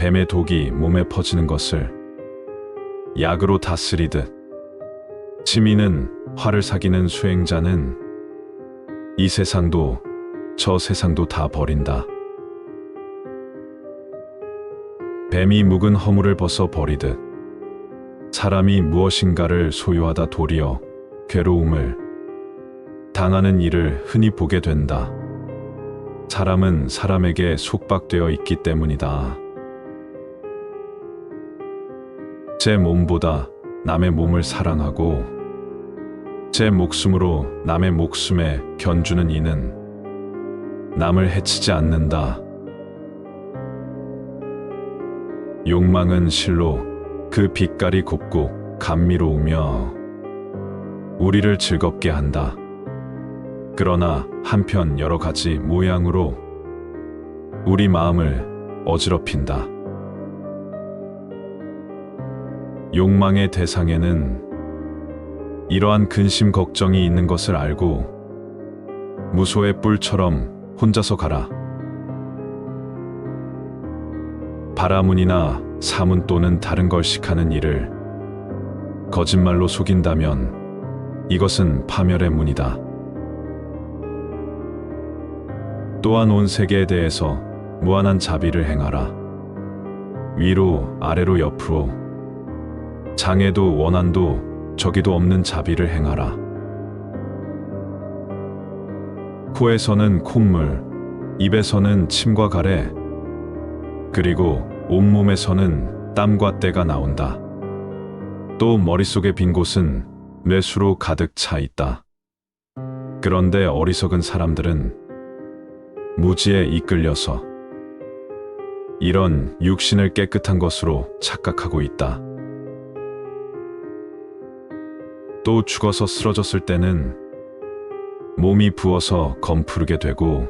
뱀의 독이 몸에 퍼지는 것을 약으로 다스리듯 치미는 화를 사귀는 수행자는 이 세상도 저 세상도 다 버린다. 뱀이 묵은 허물을 벗어 버리듯 사람이 무엇인가를 소유하다 도리어 괴로움을 당하는 일을 흔히 보게 된다. 사람은 사람에게 속박되어 있기 때문이다. 제 몸보다 남의 몸을 사랑하고 제 목숨으로 남의 목숨에 견주는 이는 남을 해치지 않는다. 욕망은 실로 그 빛깔이 곱고 감미로우며 우리를 즐겁게 한다. 그러나 한편 여러 가지 모양으로 우리 마음을 어지럽힌다. 욕망의 대상에는 이러한 근심 걱정이 있는 것을 알고 무소의 뿔처럼 혼자서 가라. 바라문이나 사문 또는 다른 걸식하는 이를 거짓말로 속인다면 이것은 파멸의 문이다. 또한 온 세계에 대해서 무한한 자비를 행하라. 위로 아래로 옆으로 장애도 원한도 저기도 없는 자비를 행하라. 코에서는 콧물, 입에서는 침과 가래, 그리고 온몸에서는 땀과 때가 나온다. 또 머릿속의 빈 곳은 뇌수로 가득 차 있다. 그런데 어리석은 사람들은 무지에 이끌려서 이런 육신을 깨끗한 것으로 착각하고 있다. 또 죽어서 쓰러졌을 때는 몸이 부어서 검푸르게 되고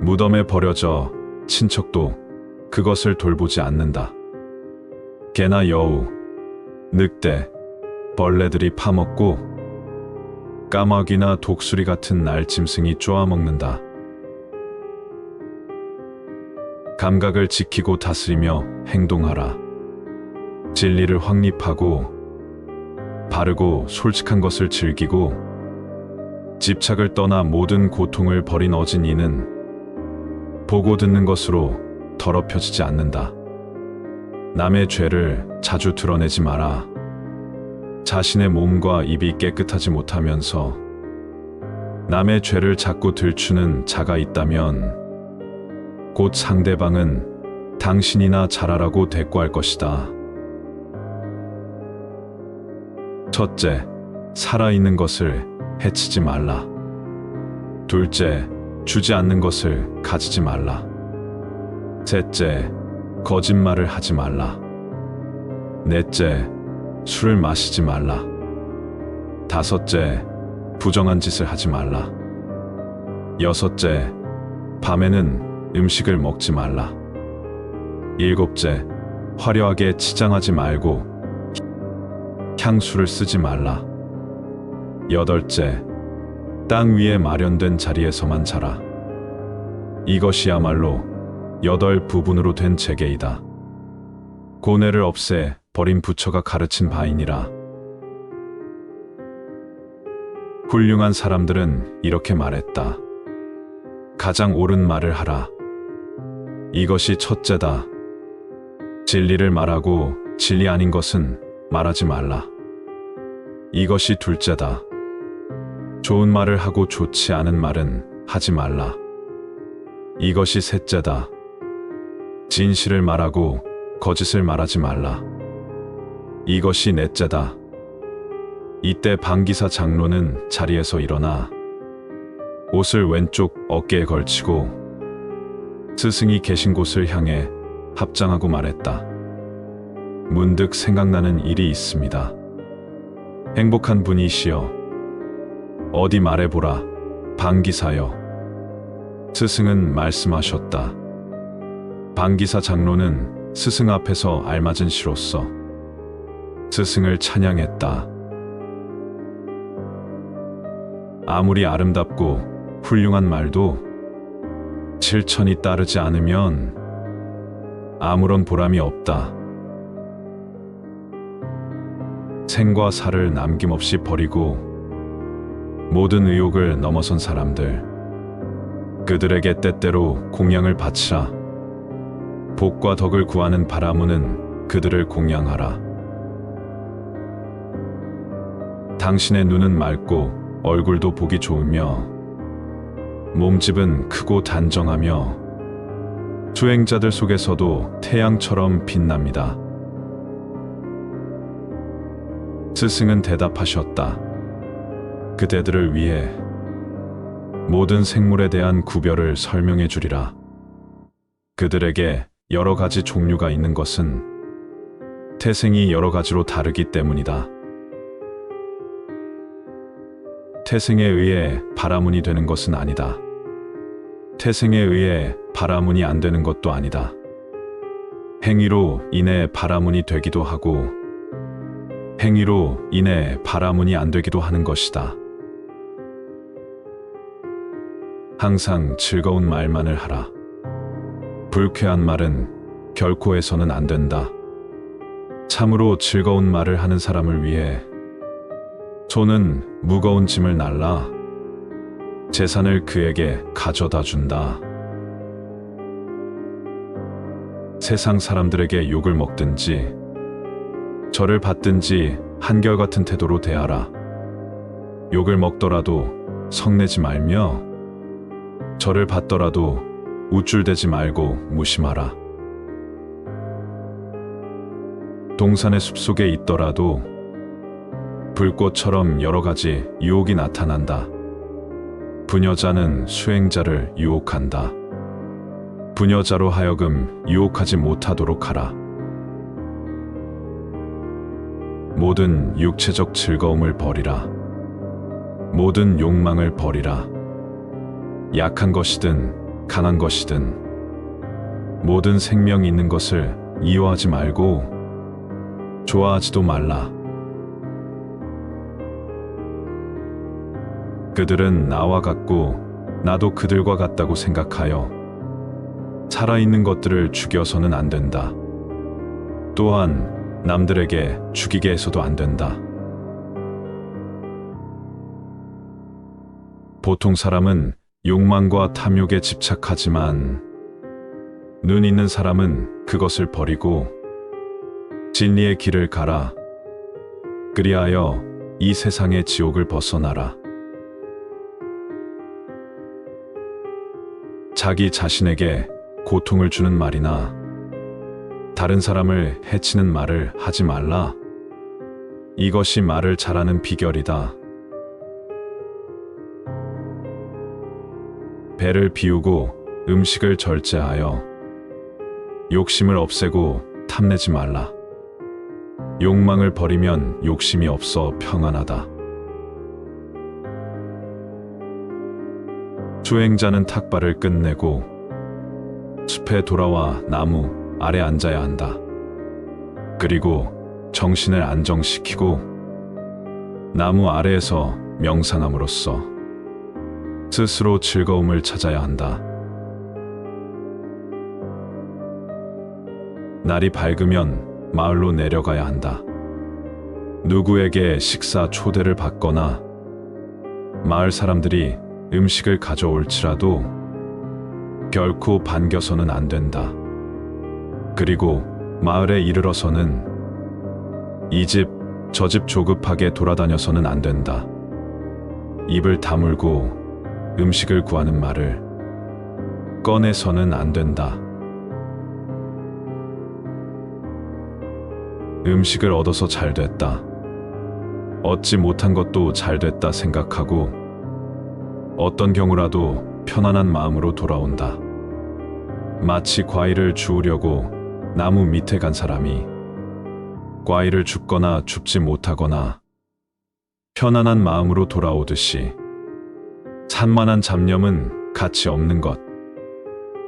무덤에 버려져 친척도 그것을 돌보지 않는다. 개나 여우, 늑대, 벌레들이 파먹고 까마귀나 독수리 같은 날짐승이 쪼아먹는다. 감각을 지키고 다스리며 행동하라. 진리를 확립하고 바르고 솔직한 것을 즐기고 집착을 떠나 모든 고통을 버린 어진이는 보고 듣는 것으로 더럽혀지지 않는다. 남의 죄를 자주 드러내지 마라. 자신의 몸과 입이 깨끗하지 못하면서 남의 죄를 자꾸 들추는 자가 있다면 곧 상대방은 당신이나 잘하라고 대꾸할 것이다. 첫째, 살아있는 것을 해치지 말라. 둘째, 주지 않는 것을 가지지 말라. 셋째, 거짓말을 하지 말라. 넷째, 술을 마시지 말라. 다섯째, 부정한 짓을 하지 말라. 여섯째, 밤에는 음식을 먹지 말라. 일곱째, 화려하게 치장하지 말고 향수를 쓰지 말라. 여덟째, 땅 위에 마련된 자리에서만 자라. 이것이야말로 8부분으로 된 재계이다. 고뇌를 없애 버린 부처가 가르친 바이니라. 훌륭한 사람들은 이렇게 말했다. 가장 옳은 말을 하라. 이것이 첫째다. 진리를 말하고 진리 아닌 것은 말하지 말라. 이것이 둘째다. 좋은 말을 하고 좋지 않은 말은 하지 말라. 이것이 셋째다. 진실을 말하고 거짓을 말하지 말라. 이것이 넷째다. 이때 방기사 장로는 자리에서 일어나 옷을 왼쪽 어깨에 걸치고 스승이 계신 곳을 향해 합장하고 말했다. 문득 생각나는 일이 있습니다. 행복한 분이시여, 어디 말해보라, 방기사여. 스승은 말씀하셨다. 방기사 장로는 스승 앞에서 알맞은 시로서 스승을 찬양했다. 아무리 아름답고 훌륭한 말도 실천이 따르지 않으면 아무런 보람이 없다. 생과 사를 남김없이 버리고 모든 의욕을 넘어선 사람들, 그들에게 때때로 공양을 바치라. 복과 덕을 구하는 바라무는 그들을 공양하라. 당신의 눈은 맑고 얼굴도 보기 좋으며 몸집은 크고 단정하며 수행자들 속에서도 태양처럼 빛납니다. 스승은 대답하셨다. 그대들을 위해 모든 생물에 대한 구별을 설명해 주리라. 그들에게 여러 가지 종류가 있는 것은 태생이 여러 가지로 다르기 때문이다. 태생에 의해 바라문이 되는 것은 아니다. 태생에 의해 바라문이 안 되는 것도 아니다. 행위로 인해 바라문이 되기도 하고 행위로 인해 바라문이 안 되기도 하는 것이다. 항상 즐거운 말만을 하라. 불쾌한 말은 결코 해서는 안 된다. 참으로 즐거운 말을 하는 사람을 위해 손은 무거운 짐을 날라 재산을 그에게 가져다 준다. 세상 사람들에게 욕을 먹든지 절을 받든지 한결같은 태도로 대하라. 욕을 먹더라도 성내지 말며 절을 받더라도 우쭐대지 말고 무심하라. 동산의 숲속에 있더라도 불꽃처럼 여러 가지 유혹이 나타난다. 부녀자는 수행자를 유혹한다. 부녀자로 하여금 유혹하지 못하도록 하라. 모든 육체적 즐거움을 버리라. 모든 욕망을 버리라. 약한 것이든 강한 것이든 모든 생명이 있는 것을 이용하지 말고 좋아하지도 말라. 그들은 나와 같고 나도 그들과 같다고 생각하여 살아있는 것들을 죽여서는 안 된다. 또한 남들에게 죽이게 해서도 안 된다. 보통 사람은 욕망과 탐욕에 집착하지만 눈 있는 사람은 그것을 버리고 진리의 길을 가라. 그리하여 이 세상의 지옥을 벗어나라. 자기 자신에게 고통을 주는 말이나 다른 사람을 해치는 말을 하지 말라. 이것이 말을 잘하는 비결이다. 배를 비우고 음식을 절제하여 욕심을 없애고 탐내지 말라. 욕망을 버리면 욕심이 없어 평안하다. 수행자는 탁발을 끝내고 숲에 돌아와 나무 아래 앉아야 한다. 그리고 정신을 안정시키고 나무 아래에서 명상함으로써 스스로 즐거움을 찾아야 한다. 날이 밝으면 마을로 내려가야 한다. 누구에게 식사 초대를 받거나 마을 사람들이 음식을 가져올지라도 결코 반겨서는 안 된다. 그리고 마을에 이르러서는 이 집, 저 집 조급하게 돌아다녀서는 안 된다. 입을 다물고 음식을 구하는 말을 꺼내서는 안 된다. 음식을 얻어서 잘 됐다. 얻지 못한 것도 잘 됐다 생각하고 어떤 경우라도 편안한 마음으로 돌아온다. 마치 과일을 주우려고 나무 밑에 간 사람이 과일을 줍거나 줍지 못하거나 편안한 마음으로 돌아오듯이 산만한 잡념은 가치 없는 것,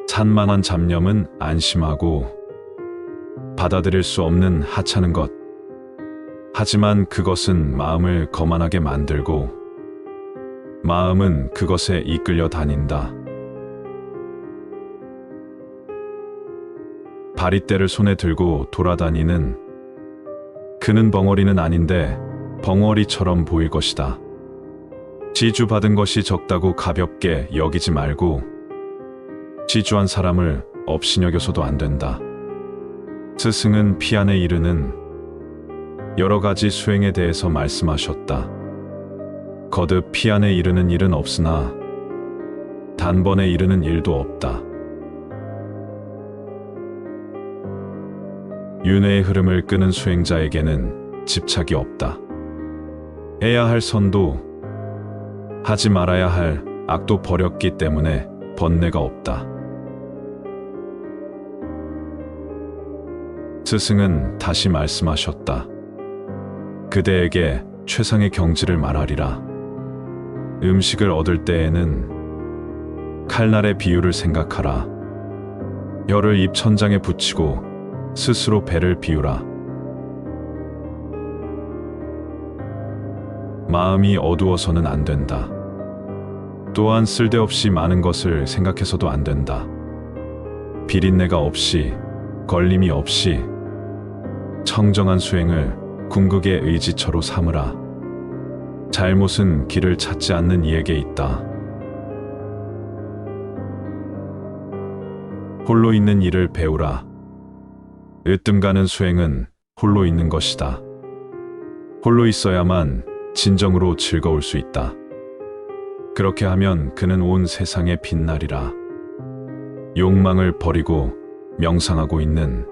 산만한 잡념은 안심하고 받아들일 수 없는 하찮은 것. 하지만 그것은 마음을 거만하게 만들고 마음은 그것에 이끌려 다닌다. 바리떼를 손에 들고 돌아다니는 그는 벙어리는 아닌데 벙어리처럼 보일 것이다. 지주받은 것이 적다고 가볍게 여기지 말고 지주한 사람을 업신여겨서도 안 된다. 스승은 피안에 이르는 여러 가지 수행에 대해서 말씀하셨다. 거듭 피안에 이르는 일은 없으나 단번에 이르는 일도 없다. 윤회의 흐름을 끄는 수행자에게는 집착이 없다. 해야 할 선도 하지 말아야 할 악도 버렸기 때문에 번뇌가 없다. 스승은 다시 말씀하셨다. 그대에게 최상의 경지를 말하리라. 음식을 얻을 때에는 칼날의 비유를 생각하라. 혀를 입천장에 붙이고 스스로 배를 비우라. 마음이 어두워서는 안 된다. 또한 쓸데없이 많은 것을 생각해서도 안 된다. 비린내가 없이, 걸림이 없이 청정한 수행을 궁극의 의지처로 삼으라. 잘못은 길을 찾지 않는 이에게 있다. 홀로 있는 일을 배우라. 으뜸 가는 수행은 홀로 있는 것이다. 홀로 있어야만 진정으로 즐거울 수 있다. 그렇게 하면 그는 온 세상에 빛나리라. 욕망을 버리고 명상하고 있는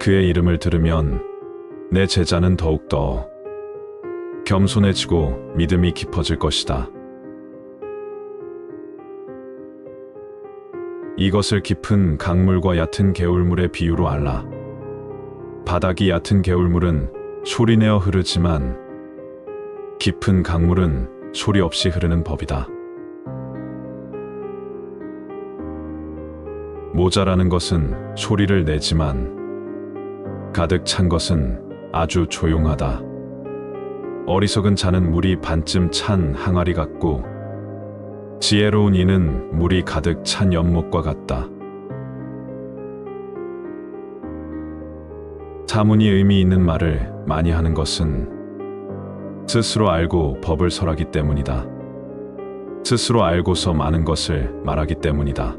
그의 이름을 들으면 내 제자는 더욱더 겸손해지고 믿음이 깊어질 것이다. 이것을 깊은 강물과 얕은 개울물의 비유로 알라. 바닥이 얕은 개울물은 소리내어 흐르지만 깊은 강물은 소리 없이 흐르는 법이다. 모자라는 것은 소리를 내지만 가득 찬 것은 아주 조용하다. 어리석은 자는 물이 반쯤 찬 항아리 같고 지혜로운 이는 물이 가득 찬 연못과 같다. 자문이 의미 있는 말을 많이 하는 것은 스스로 알고 법을 설하기 때문이다. 스스로 알고서 많은 것을 말하기 때문이다.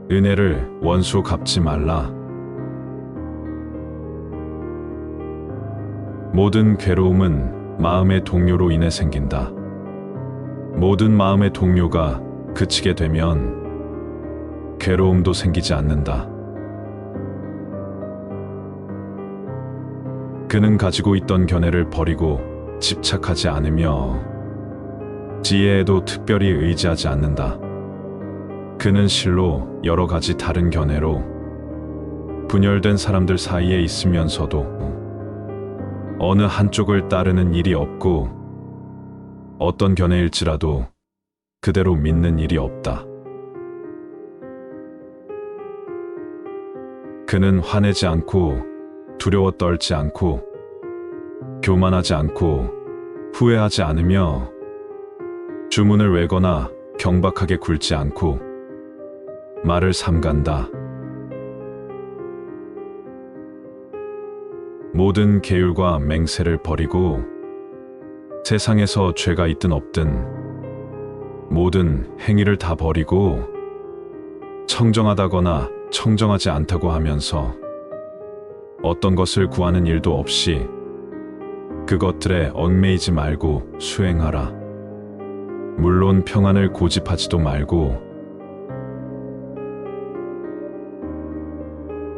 은혜를 원수 갚지 말라. 모든 괴로움은 마음의 동요로 인해 생긴다. 모든 마음의 동요가 그치게 되면 괴로움도 생기지 않는다. 그는 가지고 있던 견해를 버리고 집착하지 않으며 지혜에도 특별히 의지하지 않는다. 그는 실로 여러 가지 다른 견해로 분열된 사람들 사이에 있으면서도 어느 한쪽을 따르는 일이 없고 어떤 견해일지라도 그대로 믿는 일이 없다. 그는 화내지 않고 두려워 떨지 않고 교만하지 않고 후회하지 않으며 주문을 외거나 경박하게 굴지 않고 말을 삼간다. 모든 계율과 맹세를 버리고 세상에서 죄가 있든 없든 모든 행위를 다 버리고 청정하다거나 청정하지 않다고 하면서 어떤 것을 구하는 일도 없이 그것들에 얽매이지 말고 수행하라. 물론 평안을 고집하지도 말고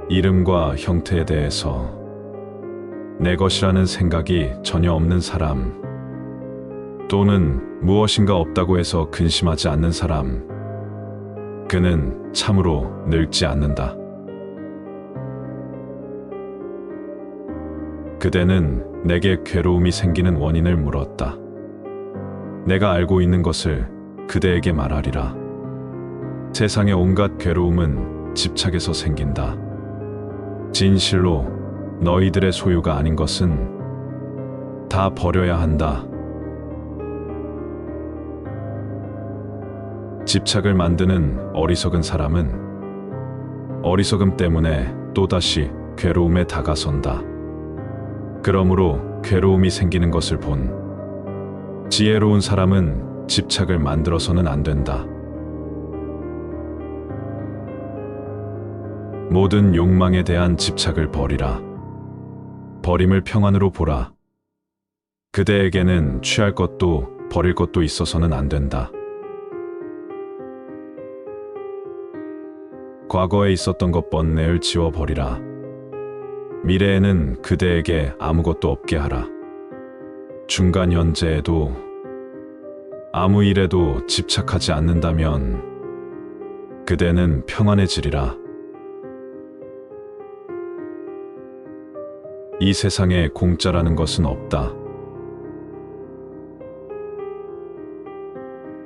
이름과 형태에 대해서 내 것이라는 생각이 전혀 없는 사람 또는 무엇인가 없다고 해서 근심하지 않는 사람, 그는 참으로 늙지 않는다. 그대는 내게 괴로움이 생기는 원인을 물었다. 내가 알고 있는 것을 그대에게 말하리라. 세상의 온갖 괴로움은 집착에서 생긴다. 진실로 너희들의 소유가 아닌 것은 다 버려야 한다. 집착을 만드는 어리석은 사람은 어리석음 때문에 또다시 괴로움에 다가선다. 그러므로 괴로움이 생기는 것을 본 지혜로운 사람은 집착을 만들어서는 안 된다. 모든 욕망에 대한 집착을 버리라. 버림을 평안으로 보라. 그대에게는 취할 것도 버릴 것도 있어서는 안 된다. 과거에 있었던 것 번뇌를 지워버리라. 미래에는 그대에게 아무것도 없게 하라. 중간 현재에도 아무 일에도 집착하지 않는다면 그대는 평안해지리라. 이 세상에 공짜라는 것은 없다.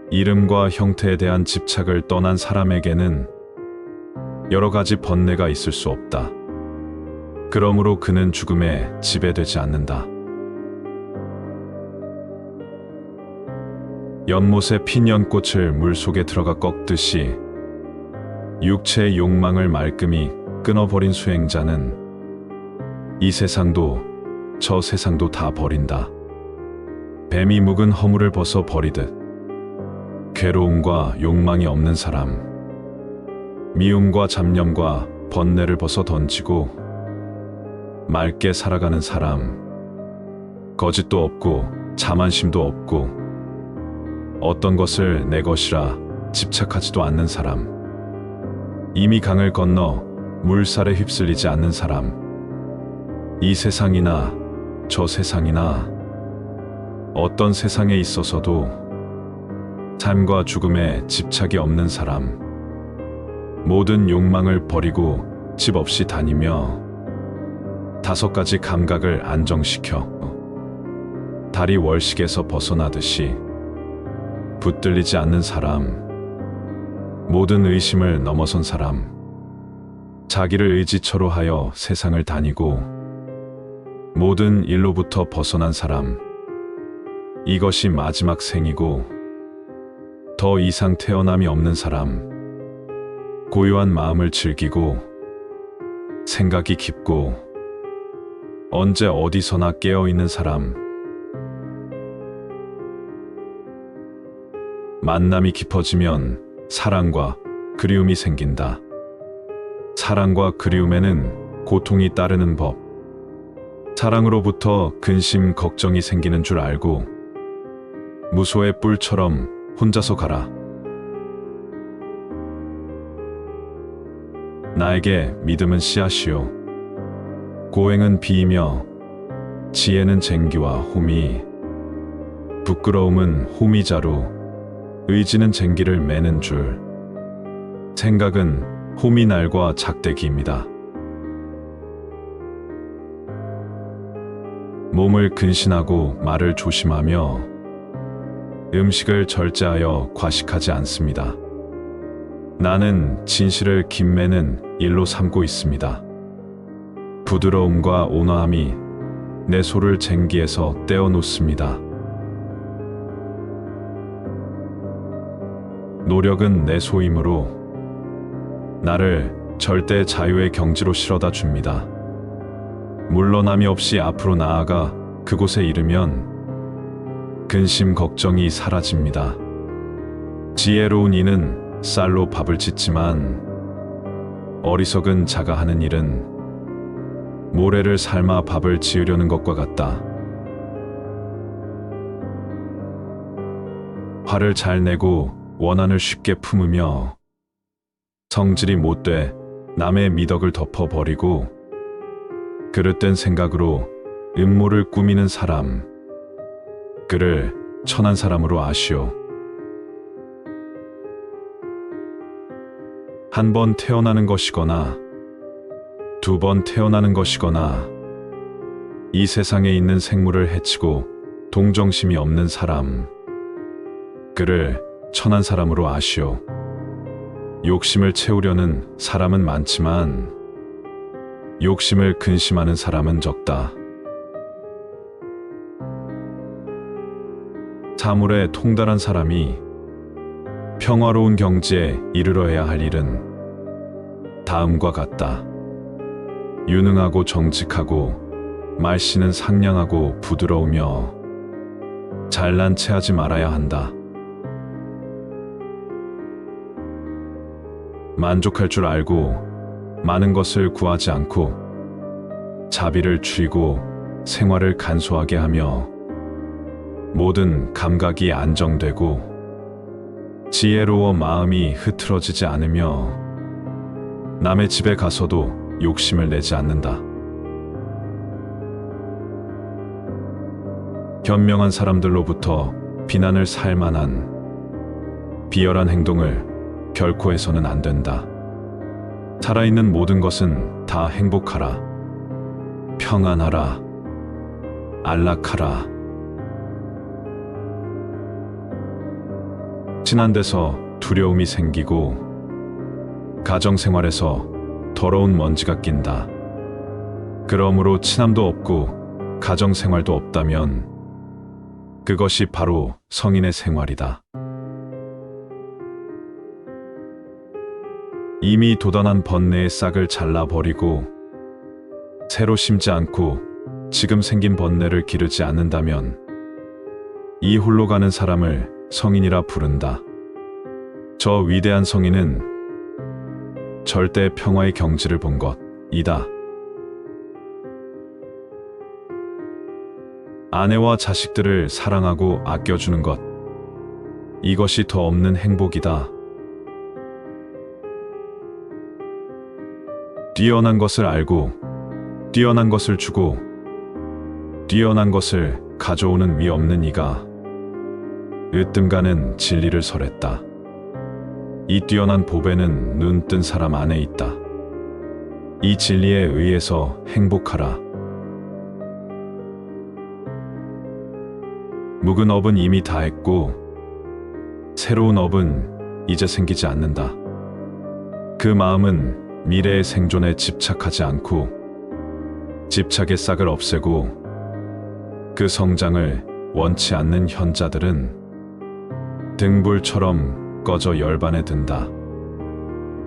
이름과 형태에 대한 집착을 떠난 사람에게는 여러 가지 번뇌가 있을 수 없다. 그러므로 그는 죽음에 지배되지 않는다. 연못에 핀 연꽃을 물속에 들어가 꺾듯이 육체의 욕망을 말끔히 끊어버린 수행자는 이 세상도 저 세상도 다 버린다. 뱀이 묵은 허물을 벗어 버리듯 괴로움과 욕망이 없는 사람, 미움과 잡념과 번뇌를 벗어 던지고 맑게 살아가는 사람, 거짓도 없고 자만심도 없고 어떤 것을 내 것이라 집착하지도 않는 사람, 이미 강을 건너 물살에 휩쓸리지 않는 사람, 이 세상이나 저 세상이나 어떤 세상에 있어서도 삶과 죽음에 집착이 없는 사람, 모든 욕망을 버리고 집 없이 다니며 5가지 감각을 안정시켜 달이 월식에서 벗어나듯이 붙들리지 않는 사람, 모든 의심을 넘어선 사람, 자기를 의지처로 하여 세상을 다니고 모든 일로부터 벗어난 사람, 이것이 마지막 생이고 더 이상 태어남이 없는 사람, 고요한 마음을 즐기고 생각이 깊고 언제 어디서나 깨어있는 사람, 만남이 깊어지면 사랑과 그리움이 생긴다. 사랑과 그리움에는 고통이 따르는 법, 사랑으로부터 근심, 걱정이 생기는 줄 알고 무소의 뿔처럼 혼자서 가라. 나에게 믿음은 씨앗이요 고행은 비이며 지혜는 쟁기와 호미, 부끄러움은 호미자루, 의지는 쟁기를 매는 줄, 생각은 호미날과 작대기입니다. 몸을 근신하고 말을 조심하며 음식을 절제하여 과식하지 않습니다. 나는 진실을 김매는 일로 삼고 있습니다. 부드러움과 온화함이 내 소를 쟁기에서 떼어놓습니다. 노력은 내 소이므로 나를 절대 자유의 경지로 실어다 줍니다. 물러남이 없이 앞으로 나아가 그곳에 이르면 근심 걱정이 사라집니다. 지혜로운 이는 쌀로 밥을 짓지만 어리석은 자가 하는 일은 모래를 삶아 밥을 지으려는 것과 같다. 화를 잘 내고 원한을 쉽게 품으며 성질이 못돼 남의 미덕을 덮어버리고 그릇된 생각으로 음모를 꾸미는 사람, 그를 천한 사람으로 아시오. 한 번 태어나는 것이거나 2번 태어나는 것이거나 이 세상에 있는 생물을 해치고 동정심이 없는 사람, 그를 천한 사람으로 아시오. 욕심을 채우려는 사람은 많지만 욕심을 근심하는 사람은 적다. 사물에 통달한 사람이 평화로운 경지에 이르러야 할 일은 다음과 같다. 유능하고 정직하고 말씨는 상냥하고 부드러우며 잘난 체하지 말아야 한다. 만족할 줄 알고 많은 것을 구하지 않고 자비를 추이고 생활을 간소하게 하며 모든 감각이 안정되고 지혜로워 마음이 흐트러지지 않으며 남의 집에 가서도 욕심을 내지 않는다. 현명한 사람들로부터 비난을 살 만한 비열한 행동을 결코 해서는 안 된다. 살아있는 모든 것은 다 행복하라, 평안하라, 안락하라. 친한 데서 두려움이 생기고 가정생활에서 더러운 먼지가 낀다. 그러므로 친함도 없고 가정생활도 없다면 그것이 바로 성인의 생활이다. 이미 돋아난 번뇌의 싹을 잘라버리고 새로 심지 않고 지금 생긴 번뇌를 기르지 않는다면 이 홀로 가는 사람을 성인이라 부른다. 저 위대한 성인은 절대 평화의 경지를 본 것이다. 아내와 자식들을 사랑하고 아껴주는 것, 이것이 더 없는 행복이다. 뛰어난 것을 알고 뛰어난 것을 주고 뛰어난 것을 가져오는 위 없는 이가 으뜸가는 진리를 설했다. 이 뛰어난 보배는 눈 뜬 사람 안에 있다. 이 진리에 의해서 행복하라. 묵은 업은 이미 다 했고 새로운 업은 이제 생기지 않는다. 그 마음은 미래의 생존에 집착하지 않고 집착의 싹을 없애고 그 성장을 원치 않는 현자들은 등불처럼 꺼져 열반에 든다.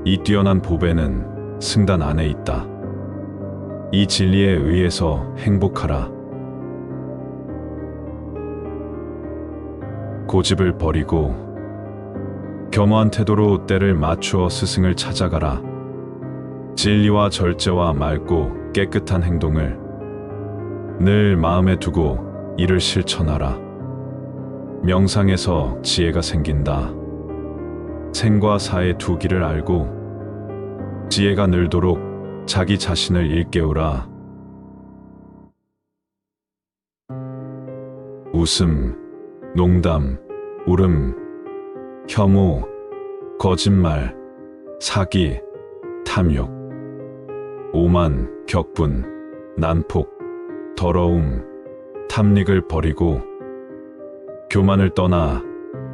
이 뛰어난 보배는 승단 안에 있다. 이 진리에 의해서 행복하라. 고집을 버리고 겸허한 태도로 때를 맞추어 스승을 찾아가라. 진리와 절제와 맑고 깨끗한 행동을 늘 마음에 두고 이를 실천하라. 명상에서 지혜가 생긴다. 생과 사의 두 길을 알고 지혜가 늘도록 자기 자신을 일깨우라. 웃음, 농담, 울음, 혐오, 거짓말, 사기, 탐욕, 오만, 격분, 난폭, 더러움, 탐닉을 버리고 교만을 떠나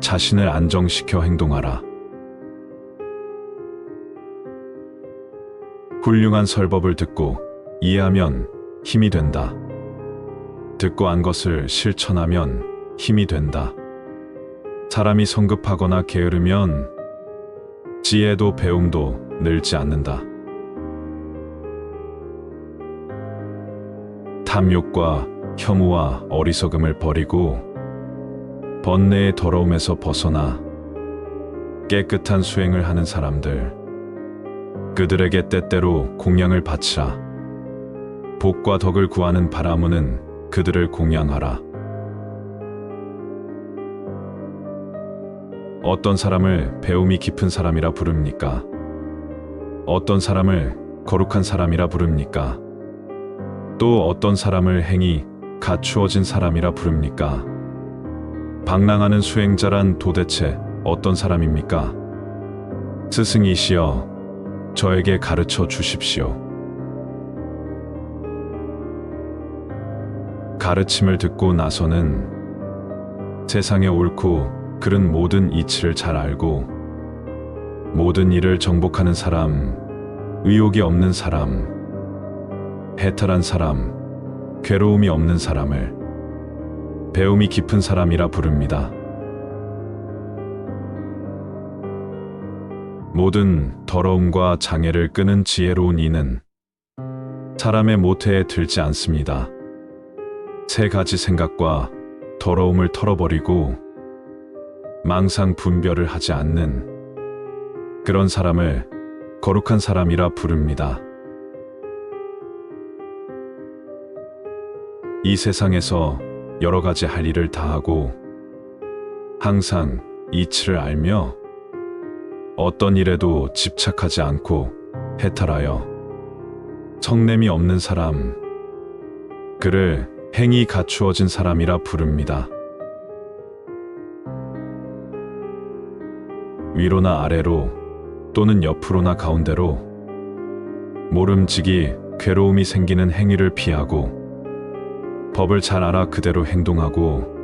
자신을 안정시켜 행동하라. 훌륭한 설법을 듣고 이해하면 힘이 된다. 듣고 안 것을 실천하면 힘이 된다. 사람이 성급하거나 게으르면 지혜도 배움도 늘지 않는다. 탐욕과 혐오와 어리석음을 버리고 번뇌의 더러움에서 벗어나 깨끗한 수행을 하는 사람들, 그들에게 때때로 공양을 바치라. 복과 덕을 구하는 바라무는 그들을 공양하라. 어떤 사람을 배움이 깊은 사람이라 부릅니까? 어떤 사람을 거룩한 사람이라 부릅니까? 또 어떤 사람을 행이 갖추어진 사람이라 부릅니까? 방랑하는 수행자란 도대체 어떤 사람입니까? 스승이시여, 저에게 가르쳐 주십시오. 가르침을 듣고 나서는 세상의 옳고 그른 모든 이치를 잘 알고 모든 일을 정복하는 사람, 의욕이 없는 사람, 해탈한 사람, 괴로움이 없는 사람을 배움이 깊은 사람이라 부릅니다. 모든 더러움과 장애를 끄는 지혜로운 이는 사람의 모태에 들지 않습니다. 세 가지 생각과 더러움을 털어버리고 망상 분별을 하지 않는 그런 사람을 거룩한 사람이라 부릅니다. 이 세상에서 여러 가지 할 일을 다 하고 항상 이치를 알며 어떤 일에도 집착하지 않고 해탈하여 성냄이 없는 사람, 그를 행이 갖추어진 사람이라 부릅니다. 위로나 아래로 또는 옆으로나 가운데로 모름지기 괴로움이 생기는 행위를 피하고 법을 잘 알아 그대로 행동하고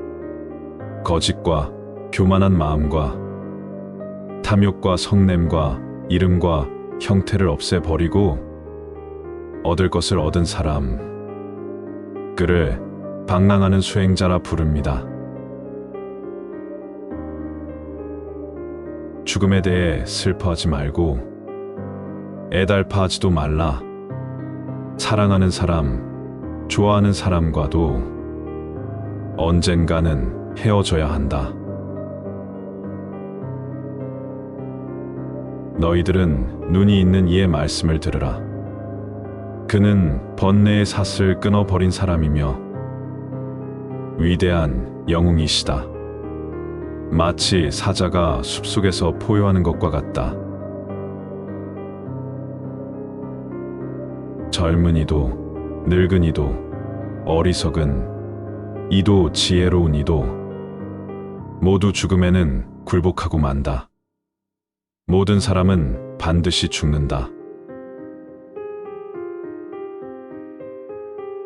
거짓과 교만한 마음과 탐욕과 성냄과 이름과 형태를 없애버리고 얻을 것을 얻은 사람, 그를 방랑하는 수행자라 부릅니다. 죽음에 대해 슬퍼하지 말고 애달파하지도 말라. 사랑하는 사람, 좋아하는 사람과도 언젠가는 헤어져야 한다. 너희들은 눈이 있는 이의 말씀을 들으라. 그는 번뇌의 삿을 끊어버린 사람이며 위대한 영웅이시다. 마치 사자가 숲속에서 포효하는 것과 같다. 젊은이도 늙은이도 어리석은 이도 지혜로운 이도 모두 죽음에는 굴복하고 만다. 모든 사람은 반드시 죽는다.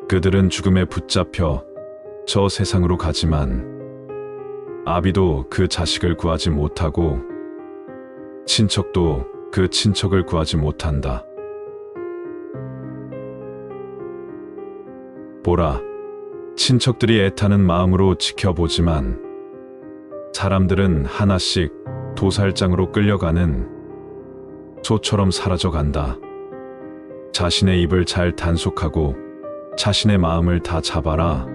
그들은 죽음에 붙잡혀 저 세상으로 가지만 아비도 그 자식을 구하지 못하고 친척도 그 친척을 구하지 못한다. 보라, 친척들이 애타는 마음으로 지켜보지만 사람들은 하나씩 도살장으로 끌려가는 소처럼 사라져간다. 자신의 입을 잘 단속하고 자신의 마음을 다 잡아라.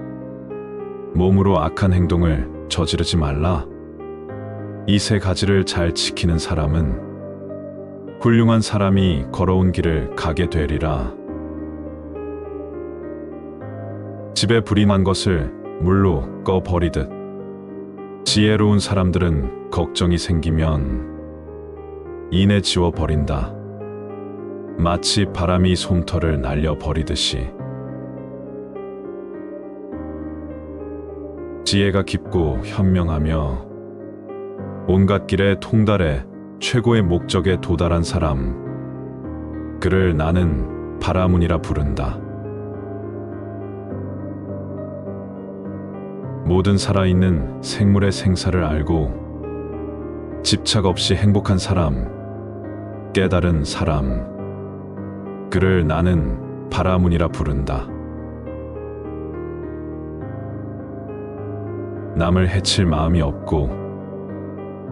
몸으로 악한 행동을 저지르지 말라. 이 세 가지를 잘 지키는 사람은 훌륭한 사람이 걸어온 길을 가게 되리라. 집에 불이 난 것을 물로 꺼버리듯 지혜로운 사람들은 걱정이 생기면 이내 지워버린다. 마치 바람이 솜털을 날려버리듯이. 지혜가 깊고 현명하며 온갖 길의 통달해 최고의 목적에 도달한 사람, 그를 나는 바라문이라 부른다. 모든 살아있는 생물의 생사를 알고 집착 없이 행복한 사람, 깨달은 사람, 그를 나는 바라문이라 부른다. 남을 해칠 마음이 없고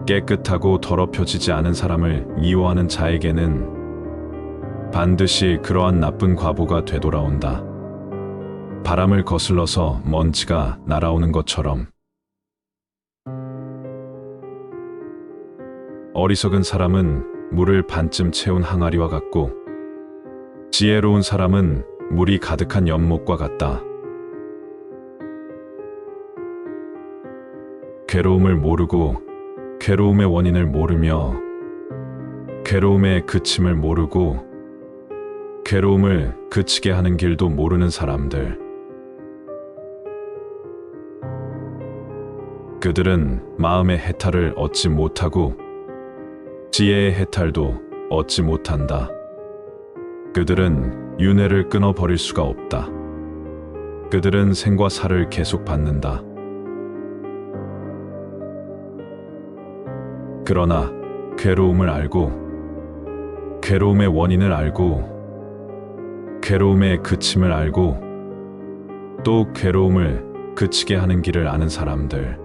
깨끗하고 더럽혀지지 않은 사람을 미워하는 자에게는 반드시 그러한 나쁜 과보가 되돌아온다. 바람을 거슬러서 먼지가 날아오는 것처럼. 어리석은 사람은 물을 반쯤 채운 항아리와 같고 지혜로운 사람은 물이 가득한 연못과 같다. 괴로움을 모르고 괴로움의 원인을 모르며 괴로움의 그침을 모르고 괴로움을 그치게 하는 길도 모르는 사람들. 그들은 마음의 해탈을 얻지 못하고 지혜의 해탈도 얻지 못한다. 그들은 윤회를 끊어버릴 수가 없다. 그들은 생과 사를 계속 받는다. 그러나 괴로움을 알고 괴로움의 원인을 알고 괴로움의 그침을 알고 또 괴로움을 그치게 하는 길을 아는 사람들,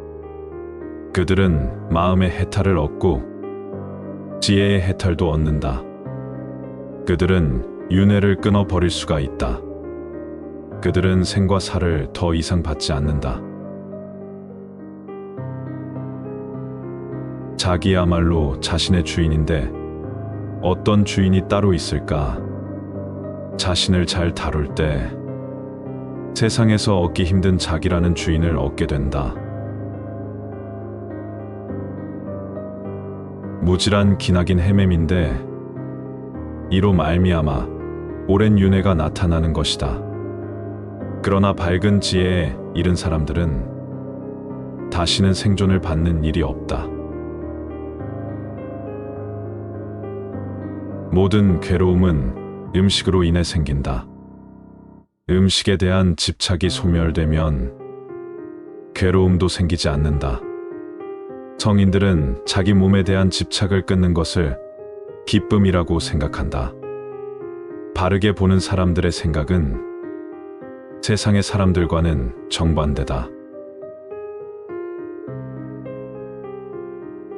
그들은 마음의 해탈을 얻고 지혜의 해탈도 얻는다. 그들은 윤회를 끊어 버릴 수가 있다. 그들은 생과 사를 더 이상 받지 않는다. 자기야말로 자신의 주인인데 어떤 주인이 따로 있을까? 자신을 잘 다룰 때 세상에서 얻기 힘든 자기라는 주인을 얻게 된다. 무질한 기나긴 헤매민데 이로 말미암아 오랜 윤회가 나타나는 것이다. 그러나 밝은 지혜에 이른 사람들은 다시는 생존을 받는 일이 없다. 모든 괴로움은 음식으로 인해 생긴다. 음식에 대한 집착이 소멸되면 괴로움도 생기지 않는다. 성인들은 자기 몸에 대한 집착을 끊는 것을 기쁨이라고 생각한다. 바르게 보는 사람들의 생각은 세상의 사람들과는 정반대다.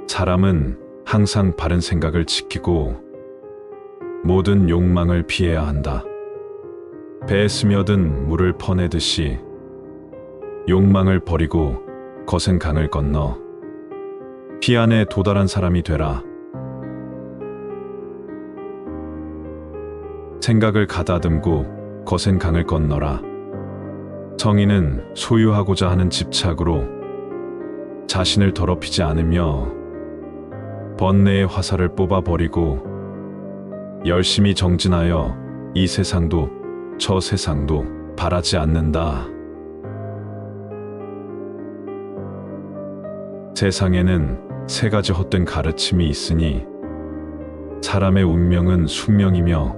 사람은 항상 바른 생각을 지키고 모든 욕망을 피해야 한다. 배에 스며든 물을 퍼내듯이 욕망을 버리고 거센 강을 건너 피 안에 도달한 사람이 되라. 생각을 가다듬고 거센 강을 건너라. 정의는 소유하고자 하는 집착으로 자신을 더럽히지 않으며 번뇌의 화살을 뽑아버리고 열심히 정진하여 이 세상도 저 세상도 바라지 않는다. 세상에는 세 가지 헛된 가르침이 있으니 사람의 운명은 숙명이며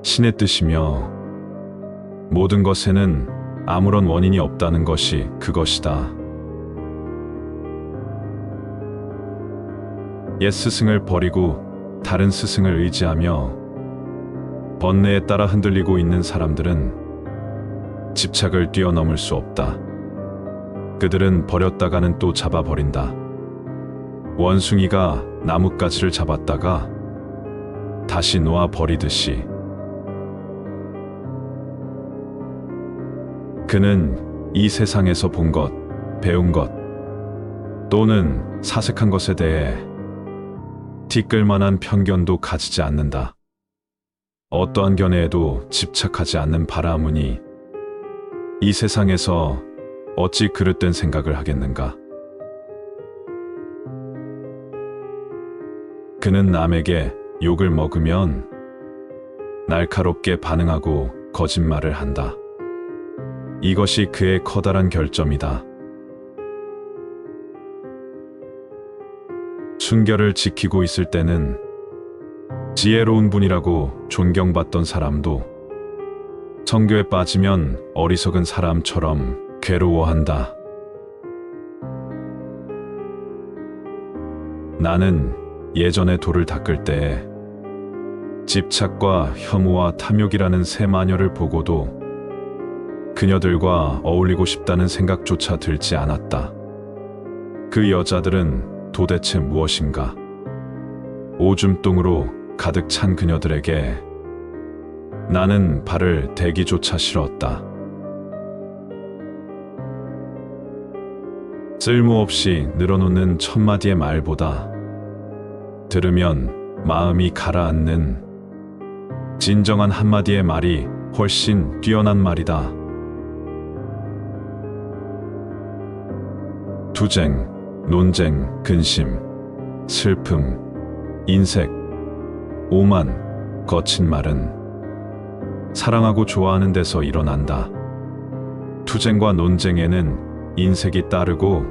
신의 뜻이며 모든 것에는 아무런 원인이 없다는 것이 그것이다. 옛 스승을 버리고 다른 스승을 의지하며 번뇌에 따라 흔들리고 있는 사람들은 집착을 뛰어넘을 수 없다. 그들은 버렸다가는 또 잡아버린다. 원숭이가 나뭇가지를 잡았다가 다시 놓아 버리듯이 그는 이 세상에서 본 것, 배운 것 또는 사색한 것에 대해 티끌만한 편견도 가지지 않는다. 어떠한 견해에도 집착하지 않는 바라문이 이 세상에서 어찌 그릇된 생각을 하겠는가? 그는 남에게 욕을 먹으면 날카롭게 반응하고 거짓말을 한다. 이것이 그의 커다란 결점이다. 순결을 지키고 있을 때는 지혜로운 분이라고 존경받던 사람도 성교에 빠지면 어리석은 사람처럼 괴로워한다. 나는 예전에 돌을 닦을 때 집착과 혐오와 탐욕이라는 새 마녀를 보고도 그녀들과 어울리고 싶다는 생각조차 들지 않았다. 그 여자들은 도대체 무엇인가? 오줌똥으로 가득 찬 그녀들에게 나는 발을 대기조차 싫었다. 쓸모없이 늘어놓는 천마디의 말보다 들으면 마음이 가라앉는 진정한 한마디의 말이 훨씬 뛰어난 말이다. 투쟁, 논쟁, 근심, 슬픔, 인색, 오만, 거친 말은 사랑하고 좋아하는 데서 일어난다. 투쟁과 논쟁에는 인색이 따르고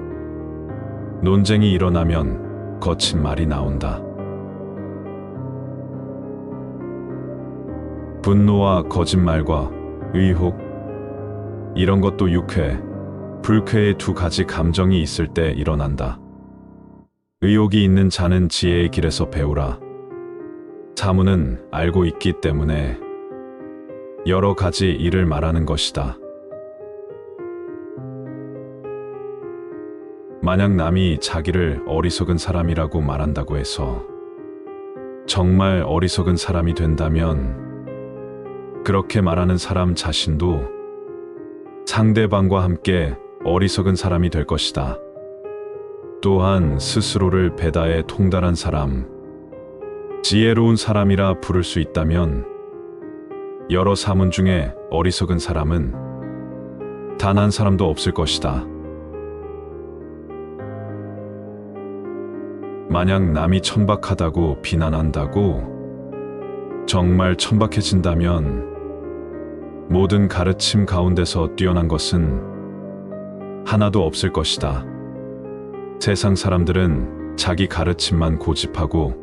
논쟁이 일어나면 거친 말이 나온다. 분노와 거짓말과 의혹, 이런 것도 유쾌, 불쾌의 두 가지 감정이 있을 때 일어난다. 의욕이 있는 자는 지혜의 길에서 배우라. 사무는 알고 있기 때문에 여러 가지 일을 말하는 것이다. 만약 남이 자기를 어리석은 사람이라고 말한다고 해서 정말 어리석은 사람이 된다면 그렇게 말하는 사람 자신도 상대방과 함께 어리석은 사람이 될 것이다. 또한 스스로를 배다에 통달한 사람, 지혜로운 사람이라 부를 수 있다면 여러 사문 중에 어리석은 사람은 단 한 사람도 없을 것이다. 만약 남이 천박하다고 비난한다고 정말 천박해진다면 모든 가르침 가운데서 뛰어난 것은 하나도 없을 것이다. 세상 사람들은 자기 가르침만 고집하고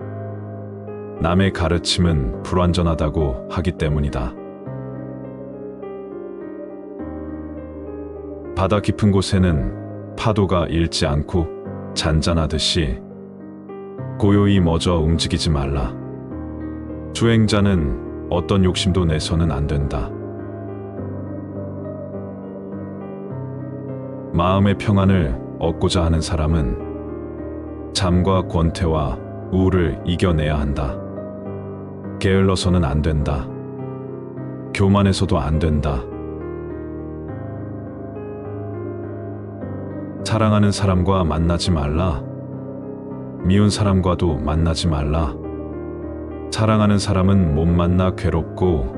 남의 가르침은 불완전하다고 하기 때문이다. 바다 깊은 곳에는 파도가 일지 않고 잔잔하듯이 고요히 멎어 움직이지 말라. 주행자는 어떤 욕심도 내서는 안 된다. 마음의 평안을 얻고자 하는 사람은 잠과 권태와 우울을 이겨내야 한다. 게을러서는 안 된다. 교만해서도 안 된다. 사랑하는 사람과 만나지 말라. 미운 사람과도 만나지 말라. 사랑하는 사람은 못 만나 괴롭고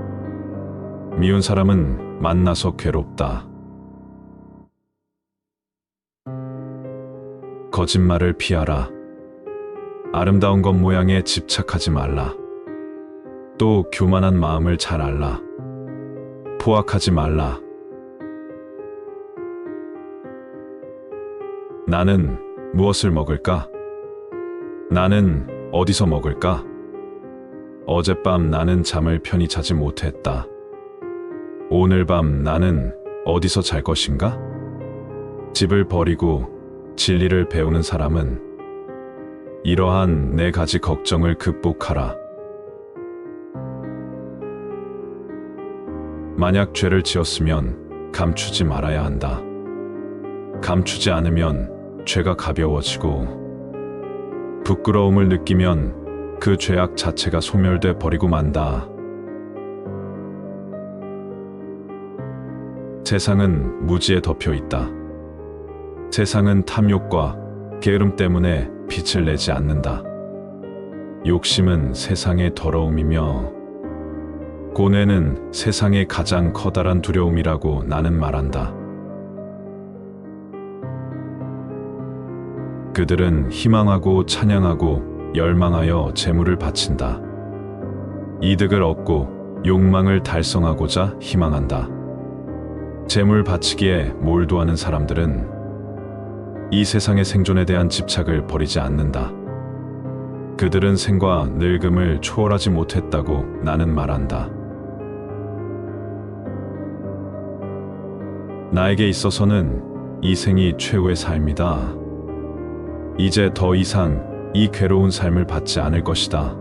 미운 사람은 만나서 괴롭다. 거짓말을 피하라. 아름다운 겉모양에 집착하지 말라. 또 교만한 마음을 잘 알라. 포악하지 말라. 나는 무엇을 먹을까? 나는 어디서 먹을까? 어젯밤 나는 잠을 편히 자지 못했다. 오늘 밤 나는 어디서 잘 것인가? 집을 버리고 진리를 배우는 사람은 이러한 네 가지 걱정을 극복하라. 만약 죄를 지었으면 감추지 말아야 한다. 감추지 않으면 죄가 가벼워지고 부끄러움을 느끼면 그 죄악 자체가 소멸돼 버리고 만다. 세상은 무지에 덮여 있다. 세상은 탐욕과 게으름 때문에 빛을 내지 않는다. 욕심은 세상의 더러움이며 고뇌는 세상의 가장 커다란 두려움이라고 나는 말한다. 그들은 희망하고 찬양하고 열망하여 재물을 바친다. 이득을 얻고 욕망을 달성하고자 희망한다. 재물 바치기에 몰두하는 사람들은 이 세상의 생존에 대한 집착을 버리지 않는다. 그들은 생과 늙음을 초월하지 못했다고 나는 말한다. 나에게 있어서는 이 생이 최고의 삶이다. 이제 더 이상 이 괴로운 삶을 받지 않을 것이다.